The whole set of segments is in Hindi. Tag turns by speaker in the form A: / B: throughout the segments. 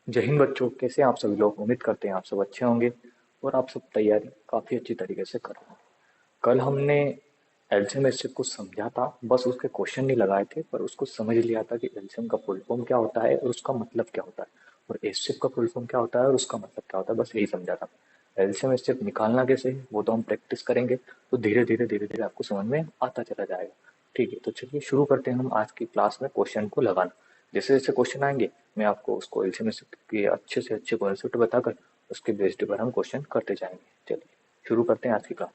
A: जय हिंद बच्चों, कैसे हैं आप सभी लोग। उम्मीद करते हैं आप सब अच्छे होंगे और आप सब तैयारी काफ़ी अच्छी तरीके से कर रहे हैं। कल हमने एलसीएम एसएफ को समझा था, बस उसके क्वेश्चन नहीं लगाए थे, पर उसको समझ लिया था कि एलसीएम का फुल फॉर्म क्या होता है और उसका मतलब क्या होता है, और एसएफ का फुल फॉर्म क्या होता है और उसका मतलब क्या होता है, बस यही समझा था। एलसीएम एसएफ निकालना कैसे है वो तो हम प्रैक्टिस करेंगे, तो धीरे धीरे आपको समझ में आता चला जाएगा। ठीक है, तो चलिए शुरू करते हैं हम आज की क्लास में क्वेश्चन को लगाना। जैसे जैसे क्वेश्चन आएंगे मैं आपको उसको एलसीएम एसएफ के अच्छे से अच्छे कॉन्सेप्ट बताकर उसके बेस्ड पर हम क्वेश्चन करते जाएंगे। चलिए शुरू करते हैं आज की क्लास।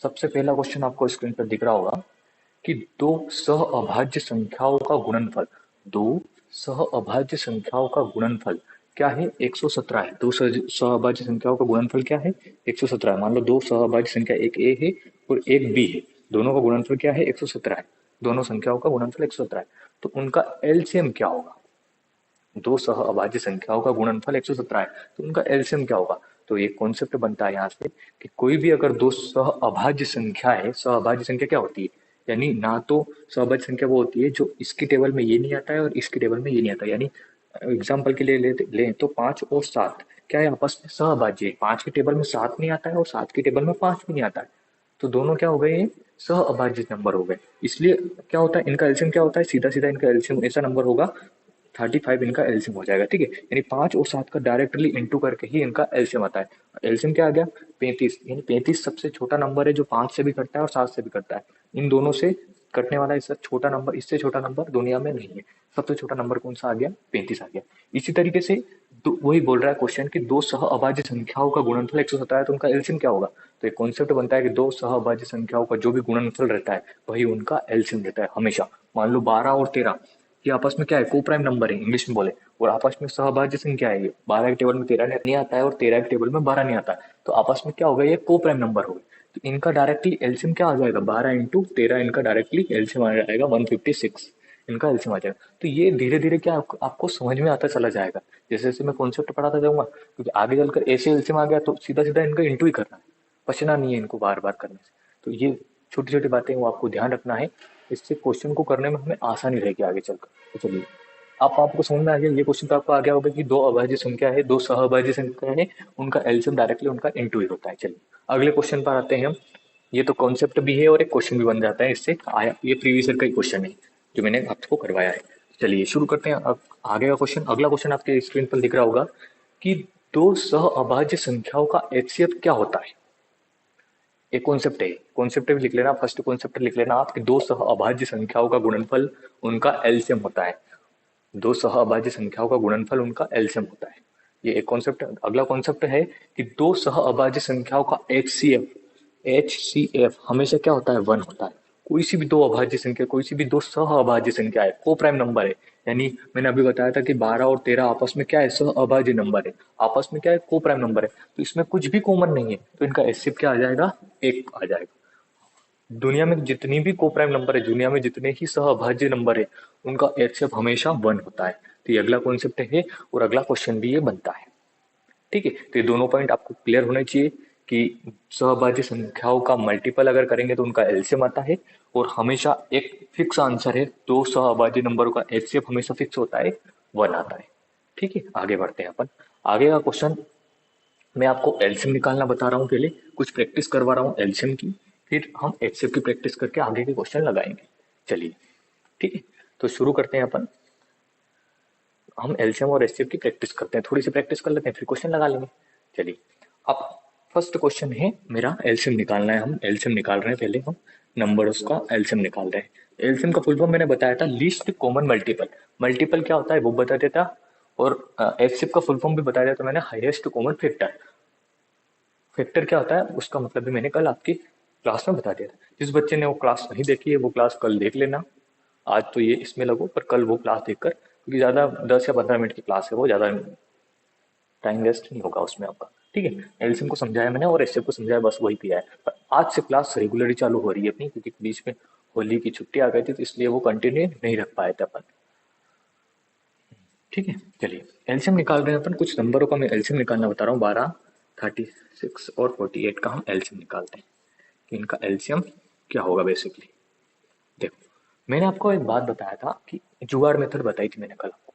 A: सबसे पहला क्वेश्चन आपको स्क्रीन पर दिख रहा होगा कि दो सह अभाज्य संख्याओं का गुणनफल, दो सह अभाज्य संख्याओं का गुणनफल क्या है, 117 है। दो सह अभाज्य संख्याओं का गुणनफल क्या है, 117 है। मान लो दो सह अभाज्य संख्या, एक ए है और एक बी है, दोनों का गुणनफल क्या है, 117 है। दोनों संख्याओं का गुणनफल 117 है, तो उनका एलसीएम क्या होगा। दो सह अभाज्य संख्याओं का गुणनफल 117 है, तो उनका एलसीएम क्या होगा। तो ये कॉन्सेप्ट बनता है यहाँ से कि कोई भी अगर दो सह अभाज्य संख्या है, सह अभाज्य संख्या क्या होती है, यानी ना तो सहअभाज्य संख्या वो होती है जो इसकी टेबल में ये नहीं आता है और इसकी टेबल में ये नहीं आता, यानी एग्जाम्पल के लिए लें तो 5 और 7 क्या है, आपस में सहअभाज्य है। 5 की टेबल में 7 नहीं आता है और 7 की टेबल में 5 भी नहीं आता है, तो दोनों क्या हो गए, ये सह अभाज्य नंबर हो गए। इसलिए क्या होता है, इनका एलसीएम क्या होता है, सीधा सीधा इनका एलसीएम ऐसा नंबर होगा, 35 इनका एलसीएम हो जाएगा। ठीक है, यानी 5 और 7 का डायरेक्टली इंटू करके ही इनका एलसीएम आता है। एलसीएम क्या आ गया, 35। यानी 35 सबसे छोटा नंबर है जो 5 से भी कटता है और 7 से भी कटता है। इन दोनों से कटने वाला इससे छोटा नंबर, इससे छोटा नंबर दुनिया में नहीं है। सबसे छोटा नंबर कौन सा आ गया, 35 आ गया। इसी तरीके से वही बोल रहा है क्वेश्चन कि दो सह अभाज्य संख्याओं का गुणनफल 117 है, तो उनका एलसीएम क्या होगा। तो एक कॉन्सेप्ट बनता है कि दो सह अभाज्य संख्याओं का जो भी गुणनफल रहता है वही उनका एलसीएम रहता है हमेशा। मान लो 12 और 13, ये आपस में क्या है, को प्राइम नंबर है इंग्लिश में बोले, और आपस में सहभाज्य संख्या है। ये 12 के टेबल में 13 नहीं आता है और 13 के टेबल में 12 नहीं आता है, तो आपस में क्या होगा, ये को प्राइम नंबर हो गए। तो इनका डायरेक्टली एलसीएम क्या आ जाएगा, 12 × 13, इनका डायरेक्टली एलसीएम आ जाएगा 156, इनका एलसीएम आ जाएगा। तो ये धीरे धीरे क्या आपको समझ में आता चला जाएगा जैसे जैसे मैं कॉन्सेप्ट पढ़ाता जाऊंगा, क्योंकि आगे चलकर ऐसे एलसीएम आ गया तो सीधा सीधा इनका इंटू ही करना है, बचना नहीं है इनको बार बार करने से। तो ये छोटी छोटी बातें वो आपको ध्यान रखना है, इससे क्वेश्चन को करने में हमें आसानी रहेगी आगे चलकर। तो चलिए आपको समझ में आ गया, ये क्वेश्चन तो आपको आ गया होगा कि दो अभाज्य संख्या है, दो सहअभाज्य संख्या है, उनका एलसीएम डायरेक्टली उनका इनटू ही होता है। चलिए अगले क्वेश्चन पर आते हैं हम। ये तो कॉन्सेप्ट भी है और एक क्वेश्चन भी बन जाता है इससे, आया ये प्रीवियस ईयर का ही क्वेश्चन है जो मैंने आपको करवाया है। चलिए शुरू करते हैं। अब आगे का क्वेश्चन, अगला क्वेश्चन आपके स्क्रीन पर दिख रहा होगा कि दो सहअभाज्य संख्याओं का एचसीएफ क्या होता है। एक कॉन्सेप्ट है, कॉन्सेप्ट भी लिख लेना, फर्स्ट कॉन्सेप्ट लिख लेना आप कि दो सहअभाज्य संख्याओं का गुणनफल उनका एलसीएम होता है। दो सहअभाज्य संख्याओं का गुणनफल उनका एलसीएम होता है, ये एक कॉन्सेप्ट। अगला कॉन्सेप्ट है कि दो सहअभाज्य संख्याओं का एचसीएफ, एचसीएफ हमेशा क्या होता है, 1 होता है। कोई सी भी दो अभाज्य संख्या, कोई सी भी दो सहअभाज्य संख्या है, को प्राइम नंबर है, यानी मैंने अभी बताया था कि 12 और 13 आपस में क्या है, सहअभाज्य नंबर है, आपस में क्या है, को प्राइम नंबर है, तो इसमें कुछ भी कॉमन नहीं है, तो इनका एचसीएफ क्या आ जाएगा, 1 आ जाएगा। दुनिया में जितनी भी को प्राइम नंबर है, दुनिया में जितने ही सहअभाज्य नंबर है, उनका एचसीएफ हमेशा 1 होता है। तो ये अगला कॉन्सेप्ट है और अगला क्वेश्चन भी ये बनता है। ठीक है, तो ये दोनों पॉइंट आपको क्लियर होने चाहिए कि सहभाज्य संख्याओं का मल्टीपल अगर करेंगे तो उनका एलसीएम आता है, और हमेशा एक फिक्स आंसर है, दो सहभाज्य नंबरों का एचसीएफ हमेशा फिक्स होता है, 1 आता है। ठीक है, आगे बढ़ते हैं अपन। आगे का क्वेश्चन मैं आपको एलसीएम निकालना बता रहा हूँ, पहले कुछ प्रैक्टिस करवा रहा हूँ एलसीएम की, फिर हम एचसीएफ की प्रैक्टिस करके आगे के क्वेश्चन लगाएंगे। चलिए ठीक है, तो शुरू करते हैं अपन। हम एलसीएम और एचसीएफ की प्रैक्टिस करते हैं, थोड़ी सी प्रैक्टिस कर लेते हैं फिर क्वेश्चन लगा लेंगे। चलिए अब फर्स्ट क्वेश्चन है मेरा, एलसीएम निकालना है, हम एलसीएम निकाल रहे हैं, पहले हम नंबर्स का एलसीएम निकाल रहे हैं। एलसीएम का फुल फॉर्म मैंने बताया था, लीस्ट कॉमन मल्टीपल। मल्टीपल क्या होता है वो बता देता, और एचसीएफ का फुल फॉर्म भी बताया था मैंने, हाईएस्ट कॉमन फैक्टर। फैक्टर क्या होता है उसका मतलब भी मैंने कल आपकी क्लास में बता दिया था। जिस बच्चे ने वो क्लास नहीं देखी है वो क्लास कल देख लेना, आज तो ये इसमें लगो पर कल वो क्लास देखकर, क्योंकि ज़्यादा 10 या 15 मिनट की क्लास है वो, ज़्यादा टाइम वेस्ट नहीं होगा उसमें आपका। ठीक है, एलसीएम को समझाया मैंने और एचसीएफ को समझाया, बस वही किया है। पर आज से क्लास रेगुलरली चालू हो रही है अपनी, क्योंकि बीच में होली की छुट्टी आ गई थी, तो इसलिए वो कंटिन्यू नहीं रख पाए थे अपन। ठीक है, चलिए एलसीएम निकाल रहे हैं अपन, कुछ नंबरों का मैं एलसीएम निकालना बता रहा हूँ। 12, 36 और 48 का हम एलसीएम निकालते हैं कि इनका एलसीएम क्या होगा बेसिकली। देखो मैंने आपको एक बात बताया था कि जुगाड़ मेथड बताई थी मैंने कल आपको,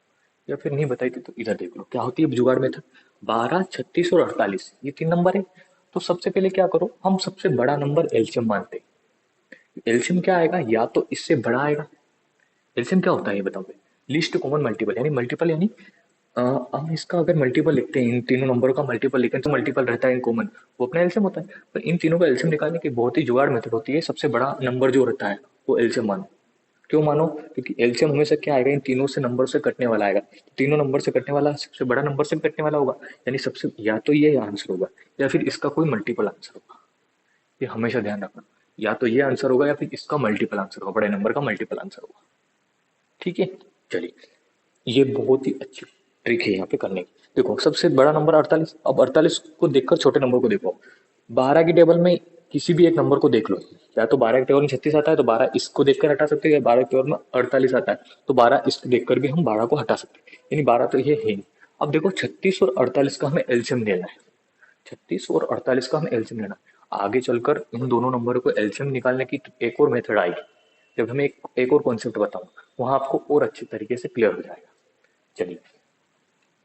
A: या फिर नहीं बताई थी तो इधर देख लो क्या होती है जुगाड़ मेथड। 12, 36 और 48 ये 3 नंबर है। तो सबसे पहले क्या करो, हम सबसे बड़ा नंबर एलसीएम मानते हैं। एलसीएम क्या आएगा, या तो इससे बड़ा आएगा। एलसीएम क्या होता है ये बताओ। लीस्ट कॉमन मल्टीपल यानी मल्टीपल यानी हम इसका अगर मल्टीपल लिखते हैं, इन तीनों नंबरों का मल्टीपल लिखें तो मल्टीपल रहता है इन कॉमन, वो अपना एलसीएम होता है। पर इन तीनों का एलसीएम निकालने की बहुत ही जुगाड़ मेथड होती है, सबसे बड़ा नंबर जो रहता है वो एलसीएम मानो। क्यों मानो, क्योंकि एलसीएम हमेशा क्या आएगा, इन तीनों से नंबर से कटने वाला आएगा। तीनों नंबर से कटने वाला सबसे बड़ा नंबर से भी कटने वाला होगा, यानी सबसे या तो ये आंसर होगा या फिर इसका कोई मल्टीपल आंसर होगा। ये हमेशा ध्यान रखना, या तो ये आंसर होगा या फिर इसका मल्टीपल आंसर होगा, बड़े नंबर का मल्टीपल आंसर होगा। ठीक है, चलिए ये बहुत ही अच्छी ट्रिक है यहाँ पे करने की। देखो सबसे बड़ा नंबर 48, अब 48 को देखकर छोटे नंबर को देखो। 12 की टेबल में किसी भी एक नंबर को देख लो, या तो 12 की टेबल में 36 आता है तो 12 इसको देखकर हटा सकते हैं, या 12 की टेबल में 48 आता है तो 12 इसको देखकर भी हम 12 को हटा सकते हैं, यानी 12 तो ये है। अब देखो 36 और 48 का हमें एलसीएम लेना है। 36 और 48 का हमें एलसीएम लेना है। आगे चलकर इन दोनों नंबरों को एलसीएम निकालने की एक और मेथड आएगी, जब हमें एक और कॉन्सेप्ट बताऊंगा वहां आपको और अच्छे तरीके से क्लियर हो जाएगा। चलिए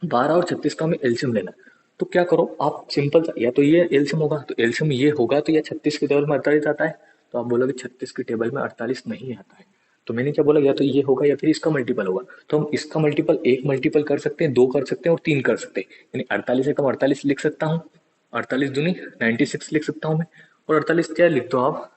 A: 12 और 36 का हमें एलसीएम लेना है। तो क्या करो आप, सिंपल सा, या तो ये एलसीएम होगा तो एलसीएम ये होगा तो, या 36 की टेबल में 48 आता है तो आप बोलोगे 36 की टेबल में 48 नहीं आता है। तो मैंने क्या बोला, या तो ये होगा या फिर इसका मल्टीपल होगा। तो हम इसका मल्टीपल एक मल्टीपल कर सकते हैं, दो कर सकते हैं और तीन कर सकते हैं। यानी 48 से कम 48 लिख सकता हूँ, 48 दूनी 96 लिख सकता हूँ मैं, और 48 क्या लिख दो आप,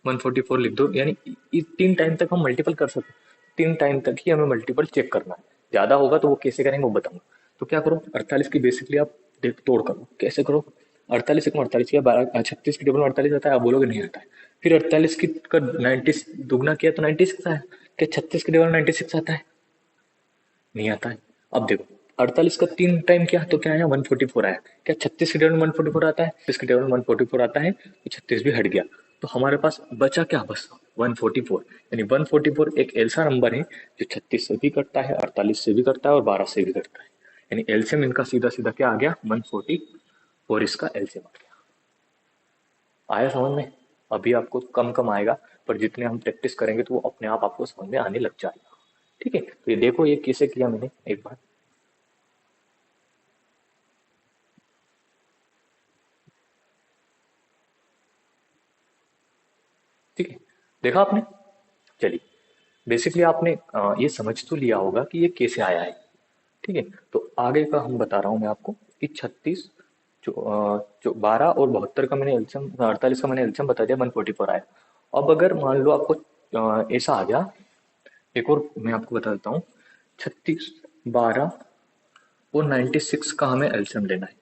A: 144 लिख दो। यानी इस 3 टाइम तक हम मल्टीपल कर सकते हैं। 3 टाइम तक ही हमें मल्टीपल चेक करना है, ज्यादा होगा तो वो कैसे करेंगे वो बताऊंगा। तो क्या करो, 48 की बेसिकली आप देख तोड़ करो, कैसे करो। 48 से कम 48 किया, 12 36 की टेबल में 48 आता है, आप बोलोगे नहीं आता है। फिर 48 की का 90 दुगना किया तो 96 आता है। क्या 36 की टेबल में 96 आता है? नहीं आता है। अब देखो 48 का 3 टाइम किया तो क्या आया, 144 आया। क्या 36 की टेबल में 144 आता है? 36 की टेबल में 144 आता है तो 36 भी हट गया। तो हमारे पास बचा क्या, बस 144। यानी 144 एक ऐसा नंबर है जो 36 से भी कटता है, 48 से भी कटता है और 12 से भी कटता है। यानी एलसीएम इनका सीधा सीधा क्या आ गया, 144 इसका एलसीएम आ गया। आया समझ में? अभी आपको कम कम आएगा, पर जितने हम प्रैक्टिस करेंगे तो वो अपने आप आपको समझ में आने लग जाएगा। ठीक है, तो ये देखो ये कैसे किया मैंने एक बार। ठीक है, देखा आपने? चलिए बेसिकली आपने ये समझ तो लिया होगा कि ये कैसे आया है। ठीक है, तो आगे का हम बता रहा हूँ मैं आपको कि 36 जो 12 और 72 का मैंने एल्सियम, 48 का मैंने एल्सियम बता दिया, 144 आया। अब अगर मान लो आपको ऐसा आ गया, एक और मैं आपको बता देता हूँ, 36, 12 और 96 का हमें एल्सियम लेना है।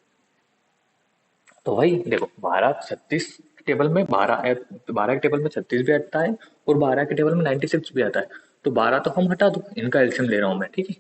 A: तो भाई देखो 12 36 टेबल में 12, 12 के टेबल में 36 भी आता है और 12 के टेबल में 96 भी आता है। तो 12 तो हम हटा दो, इनका एल्सियम ले रहा हूँ मैं। ठीक है,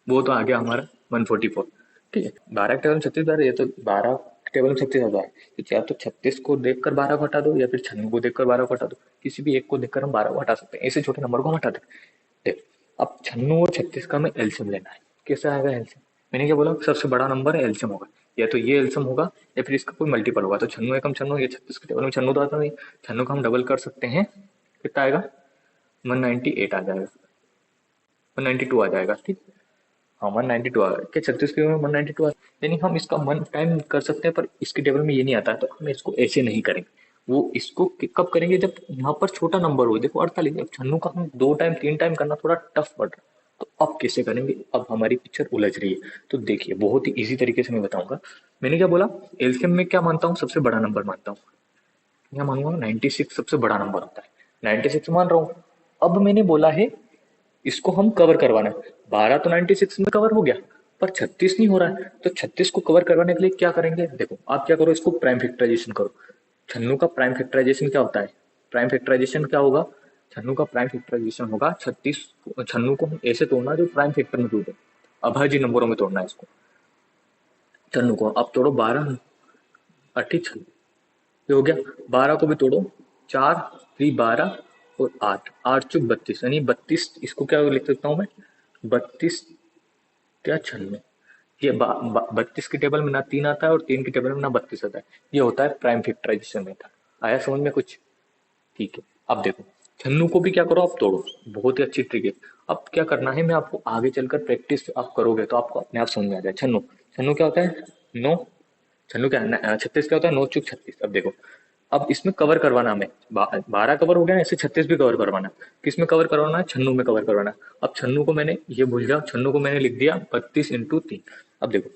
A: वो तो आ गया हमारा 144। ठीक है, 12 के टेबल में 36 आ रहा है, ये तो 12 के टेबल में 36 आता है, तो या तो 36 को देखकर 12 को हटा दो या फिर 96 को देखकर 12 को हटा दो। किसी भी एक को देखकर हम 12 को हटा सकते हैं, ऐसे छोटे नंबर को हम हटा सकते हैं। देखो अब 96 और 36 का हमें एल्सियम लेना है। कैसे आएगा एल्सियम? मैंने क्या बोला, सबसे बड़ा नंबर है, एल्सियम होगा। या तो ये एल्सियम होगा या फिर इसका कोई मल्टीपल होगा। तो 96 एकम 96, ये 36 के टेबल में 96 तो आता नहीं, 96 का हम डबल कर सकते हैं, कितना आएगा, 198 आ जाएगा, 192 आ जाएगा। ठीक, हाँ 192 आ गया। क्या 36 के टेबल में 192 आ, यानी हम इसका 1 टाइम कर सकते हैं, पर इसके टेबल में ये नहीं आता है, तो हम इसको ऐसे नहीं करेंगे। वो इसको कब करेंगे, जब यहाँ पर छोटा नंबर हो। देखो 48, अब 96 का हम 2 टाइम 3 टाइम करना थोड़ा टफ पड़ रहा है। तो अब कैसे करेंगे, अब हमारी पिक्चर उलझ रही है। तो देखिए बहुत ही इजी तरीके से मैं बताऊंगा। मैंने क्या बोला, एलसीएम में क्या मानता हूँ, सबसे बड़ा नंबर मानता हूँ। यहाँ मानूंगा 96 सबसे बड़ा नंबर होता है, 96 मान रहा हूँ। अब मैंने बोला है इसको हम कवर करवाना है। 12 तो 96 में कवर हो गया, पर 36 नहीं हो रहा है। तो 36 को कवर करवाने के लिए क्या करेंगे, देखो आप क्या करो, इसको प्राइम फैक्टराइजेशन करो। छन्नू का प्राइम फैक्टराइजेशन क्या होता है, प्राइम फैक्टराइजेशन क्या होगा, छन्नू का प्राइम फैक्टराइजेशन होगा 36, छन्नू को हम ऐसे तोड़ना जो प्राइम फैक्टर में टूटे, अभाज्य नंबरों में तोड़ना है इसको। छन्नू को अब तोड़ो, 12 अठी छन्नू, ये हो गया। 12 को भी तोड़ो, 4 3 12 और 8 8 चुक 32, यानी 32, इसको क्या लिख सकता हूँ मैं, 32 क्या 96। ये 32 की टेबल में ना 3 आता है और 3 की टेबल में ना 32 आता है। ये होता है प्राइम फैक्टराइजेशन मेथड। आया समझ में कुछ? ठीक है, अब देखो छन्नू को भी क्या करो, आप तोड़ो। बहुत ही अच्छी ट्रिक है। अब क्या करना है, मैं आपको आगे चलकर प्रैक्टिस आप करोगे तो आपको अपने आप समझ में आ जाए। छन्नू, छन्नू क्या होता है? नौ। छन्नू क्या है? 36 क्या होता है? 9 × 36। अब देखो, अब इसमें कवर करवाना हमें, 12 कवर हो गया ना, इससे 36 भी कवर करवाना है। किस में कवर करवाना है? छन्नू में कवर करवाना है। अब छन्नू को मैंने, ये भूल गया, छन्नू को मैंने लिख दिया 32 × 3। अब देखो,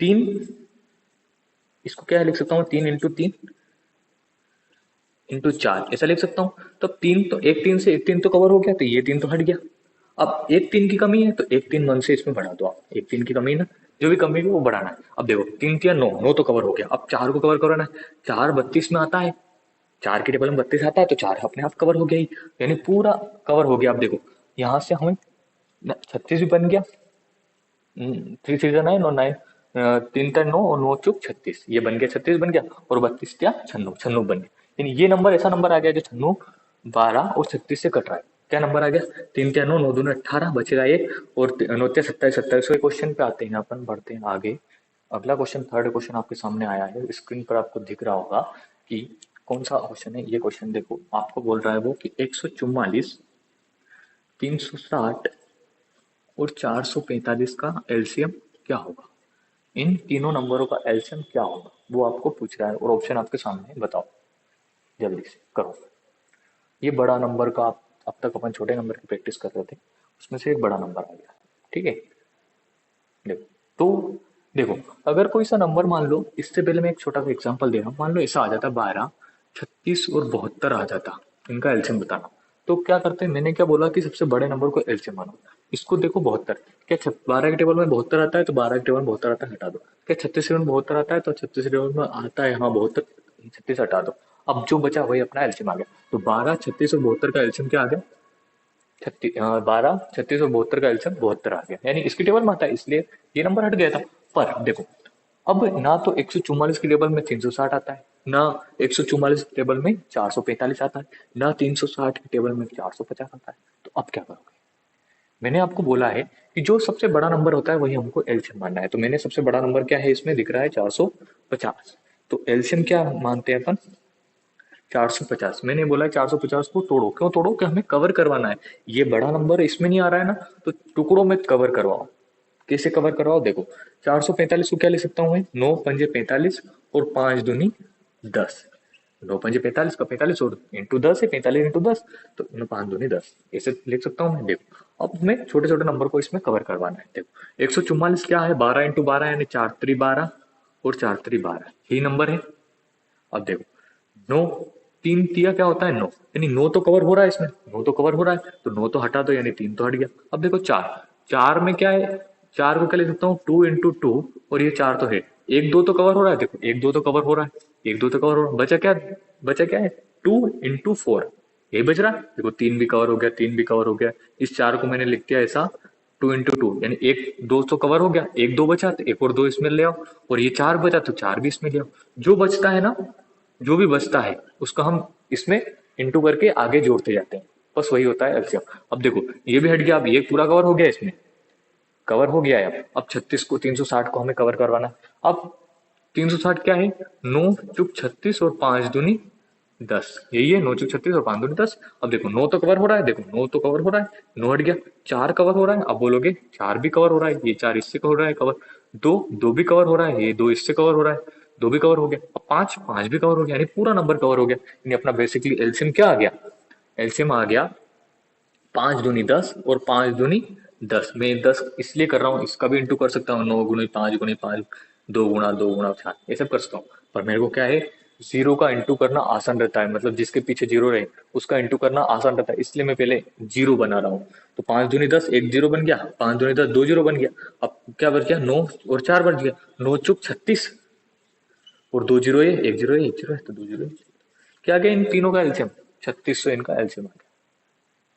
A: 3, इसको क्या लिख सकता हूँ? 3 × 3 × 4 ऐसा लिख सकता हूँ। तो तीन तो, एक तीन से एक तीन तो कवर हो गया, तो ये तीन तो हट गया। अब एक तीन की कमी है तो एक तीन मन से इसमें बढ़ा दो आप। एक तीन की कमी है ना, जो भी कमी है वो बढ़ाना है। अब देखो, तीन तिया नौ, नौ तो कवर हो गया। अब चार को कवर कराना है। चार 32 में आता है, चार की टेबल में 32 आता है, तो चार अपने आप कवर हो गया ही, यानी पूरा कवर हो गया। अब देखो, यहाँ से हमें 36 भी बन गया। 3 3 9 और 9, 3 3 9 और 9 × 36, ये बन गया, 36 बन गया। और 32 क्या? छन्नू, छन्नू बन गया। यानी ये नंबर ऐसा नंबर आ गया जो छन्नू 12 और 36 से कट रहा है। क्या नंबर आ गया? 3 3 9, 9 2 18, बचेगा एक। और 9 3 27, 27वें क्वेश्चन पे आते हैं, अपन बढ़ते हैं आगे। अगला क्वेश्चन, थर्ड क्वेश्चन आपके सामने आया है, स्क्रीन पर आपको दिख रहा होगा कि कौन सा क्वेश्चन है। ये क्वेश्चन देखो, आपको बोल रहा है वो कि 144, 360 और 445 का एलसीएम क्या होगा। इन तीनों नंबरों का एलसीएम क्या होगा, वो आपको पूछ रहा है। और ऑप्शन आपके सामने है, बताओ जल्दी से करो। ये बड़ा नंबर का, अब तक अपन छोटे नंबर की प्रैक्टिस कर रहे थे, उसमें से एक बड़ा नंबर आ गया। ठीक है, देखो तो, देखो अगर कोई सा नंबर मान लो, इससे पहले मैं एक छोटा सा एग्जांपल दे रहा हूँ। मान लो ऐसा आ जाता 12, 36 और 72 आ जाता, इनका एलसीएम बताना। तो क्या करते हैं, मैंने क्या बोला कि सबसे बड़े नंबर को एलसीएम मानो। इसको देखो 72, क्या 12 के टेबल में 72 आता है, तो 12 के टेबल में 72 आता है, हटा दो। क्या 36 के टेबल में 72 आता है, तो 36 के टेबल में आता है, हाँ 72, 36 हटा दो। अब जो बचा वही अपना एलसीएम आ गया। तो 12, 36 और 72 का एलसीएम क्या आ गया? 12, 36 और 72 का एलसीएम 72 आ गया, यानी इसकी टेबल में आता है, इसलिए ये नंबर हट गया था। पर देखो, अब ना तो 144 की टेबल में 360 आता है, ना 144 की टेबल में 445 आता है, ना 360 की टेबल में 450 आता है। तो अब क्या करोगे? मैंने आपको बोला है कि जो सबसे बड़ा नंबर होता है वही हमको एलसीएम मानना है। तो मैंने सबसे बड़ा नंबर क्या है, इसमें दिख रहा है 450। तो एलसीएम क्या मानते हैं अपन? 450। मैंने बोला 450 को तोड़ो, क्यों तोड़ो? कि हमें कवर करवाना है। ये बड़ा नंबर इसमें नहीं आ रहा है ना, तो टुकड़ों में कवर करवाओ। कैसे कवर करवाओ? देखो, 445 को क्या लिख सकता हूँ मैं? 9 × 5 = 45 और 5 × 2 = 10। 9 × 5 = 45 का 45 और इंटू 10 है, 45 × 10, तो 5 × 2 = 10, ऐसे लिख सकता हूँ मैं। देखो, अब मैं छोटे छोटे नंबर को इसमें कवर करवाना है। देखो, 144 क्या है? 12 × 12 यानी 4×3 = 12 और 4×3 = 12, यही नंबर है। अब देखो, नौ, तीन तिया क्या होता है? नौ, यानी नौ तो कवर हो रहा है इसमें, नौ तो कवर हो रहा है, तो नौ तो हटा दो, यानी तीन तो हट गया। अब देखो, चार, चार में क्या है? चार को क्या लिख सकता हूँ? 2 × 2, और ये चार तो है। एक दो तो कवर हो रहा है, देखो एक दो तो कवर हो रहा है, एक दो तो कवर हो रहा है, बचा क्या? बचा क्या है? 2 × 4, यही बच रहा है। देखो, तीन भी कवर हो गया, तीन भी कवर हो गया। इस चार को मैंने लिख दिया ऐसा, 2 × 2, यानी एक दो तो कवर हो गया, एक दो बचा तो एक और दो इसमें ले आओ, और ये चार बचा तो चार भी इसमें ले आओ। जो बचता है ना, जो भी बचता है उसका हम इसमें इंटू करके आगे जोड़ते जाते हैं, बस वही होता है एलसीएम। अब देखो, ये भी हट गया, अब ये पूरा कवर हो गया, इसमें कवर हो गया है। अब 36 को, 360 को हमें कवर करवाना है। अब 360 क्या है? 9 × 36 और 5 × 2 = 10, यही है, 9 × 36 और 5 × 2 = 10। अब देखो, 9 तो कवर हो रहा है, देखो 9 तो कवर हो रहा है, 9 हट गया। चार कवर हो रहा है, अब बोलोगे चार भी कवर हो रहा है, ये चार इससे कवर हो रहा है कवर। दो, दो भी कवर हो रहा है, ये दो इससे कवर हो रहा है, दो भी कवर हो गया। अब पांच, पांच भी कवर हो गया, यानी पूरा नंबर कवर हो गया। यानी अपना बेसिकली एलसीएम क्या आ गया? एलसीएम आ गया 5 × 2 = 10 और 5 × 2 = 10। मैं 10 इसलिए कर रहा हूँ, इसका भी इंटू कर सकता हूँ, 9 × 5 × 5, 2 × 2 × 4, ये सब कर सकता हूँ। पर मेरे को क्या है, जीरो का इंटू करना आसान रहता है, मतलब जिसके पीछे जीरो रहे उसका इंटू करना आसान रहता है, इसलिए मैं पहले जीरो बना रहा हूँ। तो 5 × 2 = 10, एक जीरो बन गया, 5 × 2 = 10, दो जीरो बन गया। अब क्या बच गया? 9 और 4 बच गया, 9 × 36, और दो जीरो है, एक जीरो है, एक जीरो है, तो दो जीरो है। क्या गया इन तीनों का एलसीएम? 3600 इनका एलसीएम आ गया।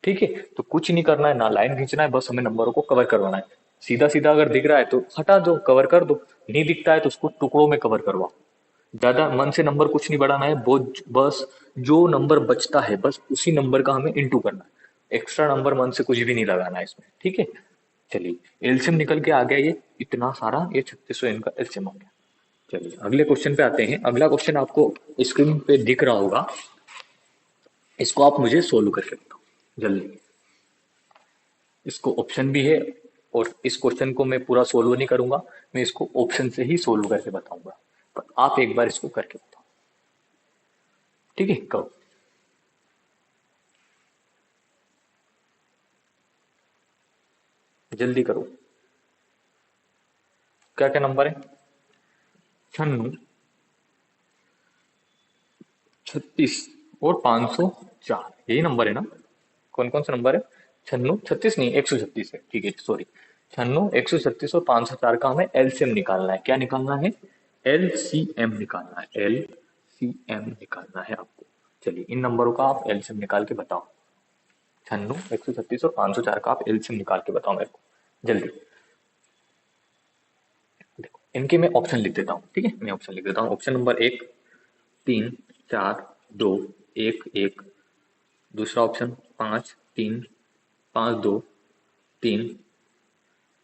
A: ठीक है, तो कुछ नहीं करना है, ना लाइन खींचना है, बस हमें नंबरों को कवर करवाना है। सीधा सीधा अगर दिख रहा है तो हटा दो, कवर कर दो, नहीं दिखता है तो उसको टुकड़ों में कवर करवाओ। ज्यादा मन से नंबर कुछ नहीं बढ़ाना है, वो बस जो नंबर बचता है बस उसी नंबर का हमें इंटू करना है। एक्स्ट्रा नंबर मन से कुछ भी नहीं लगाना है इसमें। ठीक है, चलिए एलसीएम निकल के आ गया, ये इतना सारा, ये 3600 इनका एलसीएम आ गया। चलिए अगले क्वेश्चन पे आते हैं। अगला क्वेश्चन आपको स्क्रीन पे दिख रहा होगा, इसको आप मुझे सोल्व करके बताओ जल्दी। इसको ऑप्शन भी है, और इस क्वेश्चन को मैं पूरा सोल्व नहीं करूंगा, मैं इसको ऑप्शन से ही सोल्व करके बताऊंगा, पर आप एक बार इसको करके बताओ। ठीक है, कहो जल्दी करो। क्या क्या नंबर है? 96, 36 और 504, यही नंबर है ना? कौन कौन सा नंबर है? 96, 36 नहीं, 136 है, ठीक है सॉरी। 96, 136 और 504 का हमें एलसीएम निकालना है। क्या निकालना है? एलसीएम निकालना है, एलसीएम निकालना है आपको। चलिए इन नंबरों का आप एलसीएम निकाल के बताओ। 96, 136 और 504 का आप एलसीएम निकाल के बताओ मेरे को जल्दी। देखो इनके मैं ऑप्शन लिख देता हूँ, ठीक है, मैं ऑप्शन लिख देता हूँ। Option number 1 3 4 2 1 1। दूसरा ऑप्शन 5 3 5 2 3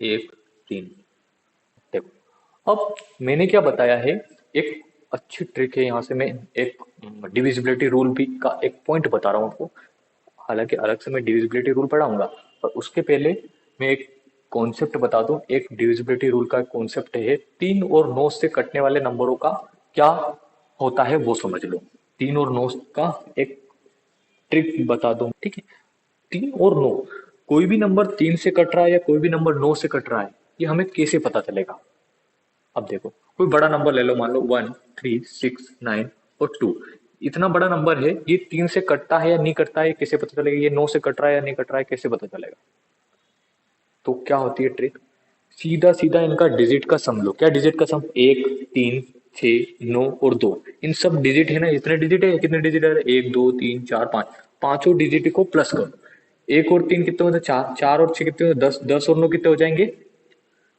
A: 1 3। देखो अब मैंने क्या बताया है, एक अच्छी ट्रिक है, यहाँ से मैं एक डिविजिबिलिटी रूल भी का एक पॉइंट बता रहा हूँ आपको। हालांकि अलग से मैं डिविजिबिलिटी रूल पढ़ाऊंगा, पर उसके पहले मैं एक कॉन्सेप्ट बता दूं। एक डिविजिबिलिटी रूल का कॉन्सेप्ट है, 3 और 9 से कटने वाले नंबरों का क्या होता है वो समझ लो। 3 और 9 का एक ट्रिक बता दूं, ठीक है। 3 और 9, कोई भी नंबर 3 से कट रहा है या कोई भी नंबर 9 से कट रहा है, ये हमें कैसे पता चलेगा? अब देखो कोई बड़ा नंबर ले लो, मान लो 1 3 6 9 और 2। इतना बड़ा नंबर है, ये 3 से कटता है या नहीं कटता है कैसे पता चलेगा? ये 9 से कट रहा है या नहीं कट रहा है कैसे पता चलेगा? तो क्या होती है ट्रिक? सीधा सीधा इनका डिजिट का सम लो। क्या डिजिट का सम? 1 3 6 9 और 2। इन सब डिजिट है ना, इतने डिजिट है, कितने डिजिट है? 1 2 3 4 5, पांचों डिजिट को प्लस करो। 1 और 3 कितने होते? 4, 4 और 6 कितने होते? 10, 10 और 9 कितने हो जाएंगे?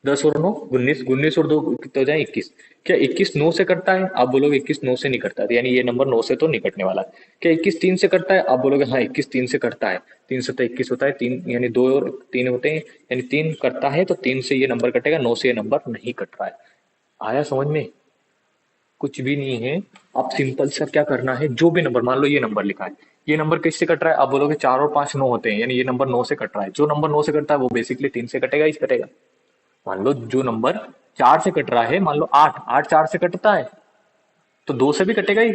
A: 10 और 9 19, 19 और 2 कितने हो जाए? 21। क्या 21 9 से कटता है? आप बोलोगे 21 9 से नहीं कटता, तो यानी ये नंबर 9 से तो नहीं कटने वाला। क्या 21 3 से कटता है? आप बोलोगे हाँ 21 3 से कटता है। 3 से तो 21 होता है, 3 यानी 2 और 3 होते हैं, यानी 3 कटता है, तो 3 से ये नंबर कटेगा, 9 से ये नंबर नहीं कट रहा है। आया समझ में? कुछ भी नहीं है। आप सिंपल सा क्या करना है, जो भी नंबर, मान लो ये नंबर लिखा है, ये नंबर किससे कट रहा है? आप बोलोगे 4 और 5 9 होते हैं, यानी ये नंबर 9 से कट रहा है। जो नंबर 9 से कटता है वो बेसिकली 3 से कटेगा, इस कटेगा। मान लो जो नंबर 4 से कट रहा है, मान लो 8, 8 4 से कटता है, तो 2 से भी कटेगा ही,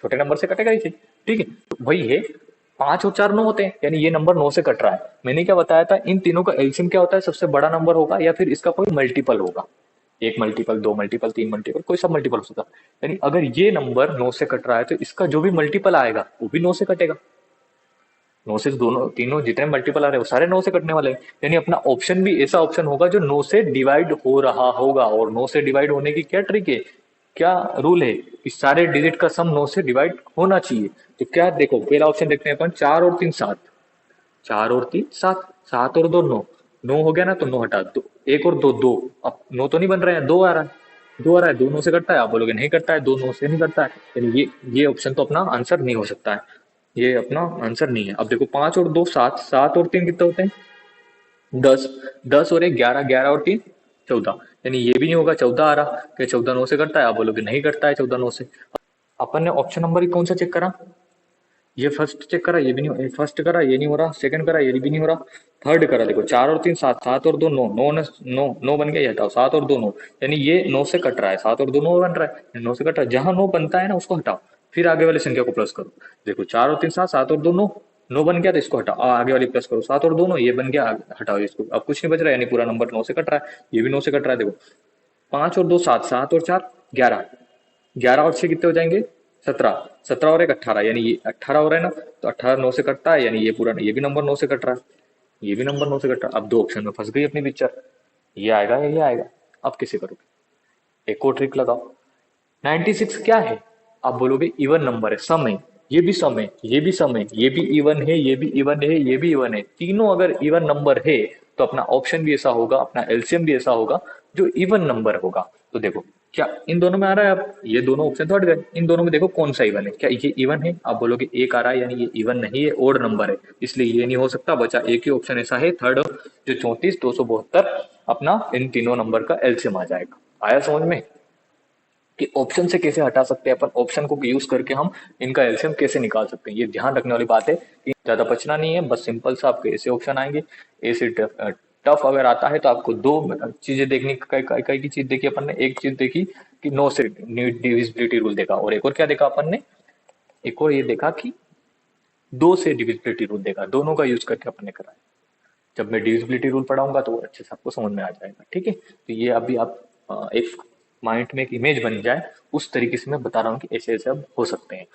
A: छोटे नंबर से कटेगा ही, ठीक है। तो वही है, 5 और 4 9 होते हैं, यानी ये नंबर 9 से कट रहा है। मैंने क्या बताया था, इन तीनों का एलसीएम क्या होता है? सबसे बड़ा नंबर होगा या फिर इसका कोई मल्टीपल होगा। एक मल्टीपल, दो मल्टीपल, तीन मल्टीपल, कोई सब मल्टीपल हो सकता है। यानी अगर ये नंबर 9 से कट रहा है, तो इसका जो भी मल्टीपल आएगा वो भी 9 से कटेगा। 9 से दोनों तीनों जितने मल्टीपल आ रहे हैं वो सारे 9 से कटने वाले हैं। यानी अपना ऑप्शन भी ऐसा ऑप्शन होगा जो 9 से डिवाइड हो रहा होगा। और 9 से डिवाइड होने की क्या ट्रिक है, क्या रूल है कि सारे डिजिट का सम 9 से डिवाइड होना चाहिए। तो क्या देखो, पहला ऑप्शन देखते हैं अपन, 4 और 3 7, 4 और 3 7, 7 और 2 9, 9 हो गया ना, तो 9 हटा दो, 1 और 2 2। अब 9 तो नहीं बन रहे हैं, 2 आ रहा है, 2 आ रहा है, 2 9 से कटता है? आप बोलोगे नहीं करता है, 2 9 से नहीं करता है, यानी ये ऑप्शन तो अपना आंसर नहीं हो सकता है, ये अपना आंसर नहीं है। अब देखो 5 और 2 7, 7 और 3 कितने होते हैं? 10, 10 और 1 11, 11 और 3 14, यानी ये भी नहीं होगा, 14 आ रहा। क्या 14 9 से करता है? आप बोलोगे नहीं करता है 14 9 से। अपन ने ऑप्शन नंबर ही कौन सा चेक करा? ये फर्स्ट चेक करा, ये भी नहीं, फर्स्ट करा ये नहीं हो रहा, सेकंड करा ये भी नहीं हो रहा, थर्ड करा, देखो 4 और 3 7, 7 और 2 9, 9 9 9 बन गया, ये हटाओ, 7 और 2 9, यानी ये 9 से कट रहा है, 7 और 2 9 बन रहा है, 9 से कट रहा है। जहां 9 बनता है ना उसको हटाओ, फिर आगे वाली संख्या को प्लस करो। देखो 4 और 3 7, 7 और 2 9, 9 बन गया तो इसको हटाओ, आगे वाली प्लस करो, 7 और 2 9 ये बन गया, हटाओ इसको, अब कुछ नहीं बच रहा है, यानी पूरा नंबर 9 से कट रहा है, ये भी 9 से कट रहा है। देखो 5 और 2 7, 7 और 4 11, 11 और 6 कितने हो जाएंगे? 17, 17 और 1 18, यानी ये 18 हो रहा है ना, तो 18 9 से कटता है, यानी ये पूरा, ये भी नंबर 9 से कट रहा है, ये भी नंबर 9 से कट रहा है। अब दो ऑप्शन में फंस गई अपनी पिक्चर, ये आएगा या ये आएगा। अब कैसे करोगे? एक और ट्रिक लगाओ। 96 क्या है? आप बोलोगे इवन नंबर है, सम है, ये भी सम है, ये भी सम है, ये भी इवन है, ये भी इवन है, ये भी इवन है, तीनों अगर इवन नंबर है तो अपना ऑप्शन भी ऐसा होगा, अपना एलसीएम भी ऐसा होगा जो इवन नंबर होगा। तो देखो क्या इन दोनों में आ रहा है? अब ये दोनों ऑप्शन तो हट गए, इन दोनों में देखो कौन सा इवन है। क्या ये इवन है? आप बोलोगे एक आ रहा है, यानी ये इवन नहीं है, ओड नंबर है, इसलिए ये नहीं हो सकता। बचा एक ही ऑप्शन ऐसा है थर्ड, जो 34 272 अपना इन तीनों नंबर का एलसीएम आ जाएगा। आया समझ में? कि ऑप्शन से कैसे हटा सकते हैं अपन, ऑप्शन को यूज करके हम इनका एलसीएम कैसे निकाल सकते हैं। ये ध्यान रखने वाली बात है कि ज्यादा बचना नहीं है, बस सिंपल सा आपके ऐसे ऑप्शन आएंगे। ऐसे टफ अगर आता है तो आपको दो चीजें देखनी, कई की चीज देखी अपन ने। एक चीज देखी कि नो से डिविजिबिलिटी रूल देखा, और एक और क्या देखा अपन ने, एक और ये देखा कि दो से डिविजिबिलिटी रूल देखा। दोनों का यूज करके अपन ने कराया। जब मैं डिविजिबिलिटी रूल पढ़ाऊंगा तो अच्छे से आपको समझ में आ जाएगा। ठीक है, तो ये अभी आप एक माइंड में एक इमेज बन जाए उस तरीके से मैं बता रहा हूँ कि ऐसे ऐसे अब हो सकते हैं।